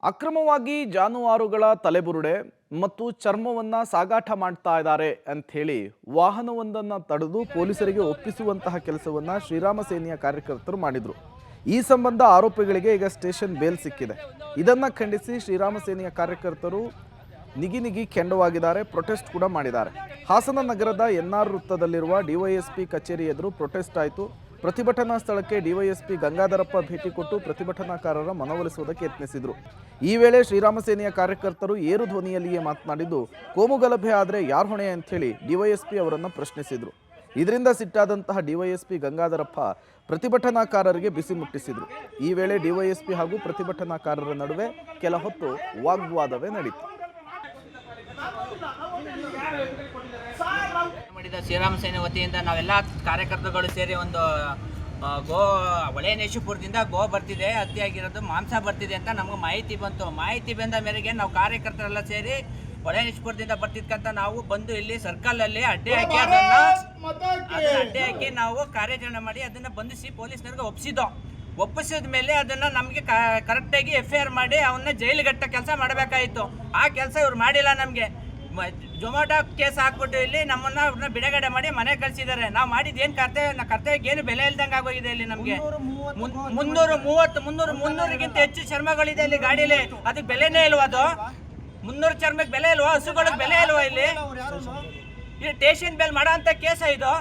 ಅಕ್ರಮವಾಗಿ ಜಾನುವಾರುಗಳ ತಲೆಬುರುಡೆ ಮತ್ತು ಚರ್ಮವನ್ನ ಸಾಗಾಟ ಮಾಡ್ತಾ ಇದ್ದಾರೆ ಅಂತ ಹೇಳಿ ವಾಹನವೊಂದನ್ನು ತಡೆದು ಪೊಲೀಸರಿಗೆ ಒಪ್ಪಿಸುವಂತಹ ಕೆಲಸವನ್ನ ಶ್ರೀರಾಮ ಸೇನೆಯ ಕಾರ್ಯಕರ್ತರು ಮಾಡಿದ್ರು. ಈ ಸಂಬಂಧ ಆರೋಪಿಗಳಿಗೆ ಈಗ ಸ್ಟೇಷನ್ ಬೇಲ್ ಸಿಕ್ಕಿದೆ. ಇದನ್ನ ಖಂಡಿಸಿ ಶ್ರೀರಾಮ ಸೇನೆಯ ಕಾರ್ಯಕರ್ತರು ನಿಗಿ ಕೆಂಡವಾಗಿದ್ದಾರೆ, ಪ್ರೊಟೆಸ್ಟ್ ಕೂಡ ಮಾಡಿದ್ದಾರೆ. ಹಾಸನ ನಗರದ ಎನ್ಆರ್ ವೃತ್ತದಲ್ಲಿರುವ ಡಿವೈಎಸ್ಪಿ ಕಚೇರಿ ಎದುರು ಪ್ರೊಟೆಸ್ಟ್ ಆಯಿತು. ಪ್ರತಿಭಟನಾ ಸ್ಥಳಕ್ಕೆ ಡಿವೈಎಸ್ಪಿ ಗಂಗಾಧರಪ್ಪ ಭೇಟಿ ಕೊಟ್ಟು ಪ್ರತಿಭಟನಾಕಾರರ ಮನವೊಲಿಸುವುದಕ್ಕೆ ಯತ್ನಿಸಿದರು. ಈ ವೇಳೆ ಶ್ರೀರಾಮ ಸೇನೆಯ ಕಾರ್ಯಕರ್ತರು ಏರು ಧ್ವನಿಯಲ್ಲಿಯೇ ಮಾತನಾಡಿದ್ದು, ಕೋಮುಗಲಭೆ ಆದರೆ ಯಾರು ಹೊಣೆ ಅಂತ ಹೇಳಿ ಡಿವೈಎಸ್ಪಿ ಅವರನ್ನು ಪ್ರಶ್ನಿಸಿದರು. ಇದರಿಂದ ಸಿಟ್ಟಾದಂತಹ ಡಿವೈಎಸ್ಪಿ ಗಂಗಾಧರಪ್ಪ ಪ್ರತಿಭಟನಾಕಾರರಿಗೆ ಬಿಸಿ ಮುಟ್ಟಿಸಿದರು. ಈ ವೇಳೆ ಡಿವೈಎಸ್ಪಿ ಹಾಗೂ ಪ್ರತಿಭಟನಾಕಾರರ ನಡುವೆ ಕೆಲ ಹೊತ್ತು ವಾಗ್ವಾದವೇ ನಡೆಯಿತು. ಮಾಡಿದ ಶ್ರೀರಾಮ ಸೇನೆ ವತಿಯಿಂದ ನಾವೆಲ್ಲ ಕಾರ್ಯಕರ್ತರುಗಳು ಸೇರಿ ಒಂದು ಒಳೆನೇಶಪುರದಿಂದ ಗೋ ಬರ್ತಿದೆ, ಹತ್ಯೆಯಾಗಿರೋದು ಮಾಂಸ ಬರ್ತಿದೆ ಅಂತ ನಮ್ಗೆ ಮಾಹಿತಿ ಬಂತು. ಮಾಹಿತಿ ಬಂದ ಮೇರೆಗೆ ನಾವು ಕಾರ್ಯಕರ್ತರೆಲ್ಲ ಸೇರಿ ಒಳೆನೇಶಪುರದಿಂದ ಬರ್ತಿದ್ಕಂತ ನಾವು ಬಂದು ಇಲ್ಲಿ ಸರ್ಕಲ್ ಅಲ್ಲಿ ಅಡ್ಡೆ ಹಾಕಿ ನಾವು ಕಾರ್ಯಾಚರಣೆ ಮಾಡಿ ಅದನ್ನ ಬಂಧಿಸಿ ಪೊಲೀಸ್ನವ್ರಿಗೆ ಒಪ್ಪಿಸಿದ ಮೇಲೆ ಅದನ್ನ ನಮಗೆ ಕರೆಕ್ಟಾಗಿ FIR ಮಾಡಿ ಅವನ್ನ ಜೈಲಿಗಟ್ಟ ಕೆಲಸ ಮಾಡಬೇಕಾಯಿತು. ಆ ಕೆಲಸ ಇವ್ರು ಮಾಡಿಲ್ಲ. ನಮಗೆ ಜೊಮ್ಯಾಟೊ ಕೇಸ್ ಹಾಕ್ಬಿಟ್ಟು ಇಲ್ಲಿ ನಮ್ಮನ್ನ ಬಿಡುಗಡೆ ಮಾಡಿ ಮನೆ ಕಳಿಸಿದ್ದಾರೆ. ನಾವು ಮಾಡಿದ ಏನು ಕರ್ತವ್ಯಕ್ಕೆ ಏನು ಬೆಲೆ ಇಲ್ದಂಗೆ ಆಗೋಗಿದೆ. ಇಲ್ಲಿ ನಮಗೆ 300ಗಿಂತ ಹೆಚ್ಚು ಚರ್ಮಗಳಿದೆ ಇಲ್ಲಿ ಗಾಡಿಲಿ. ಅದಕ್ಕೆ ಬೆಲೆನೇ ಇಲ್ವಾ? ಅದು 300 ಚರ್ಮಕ್ಕೆ ಬೆಲೆ ಇಲ್ವಾ? ಹಸುಗಳಿಗೆ ಬೆಲೆ ಇಲ್ವಾ? ಇಲ್ಲಿ ಸ್ಟೇಷನ್ ಬೇಲ್ ಮಾಡೋ ಅಂತ ಕೇಸ ಇದು.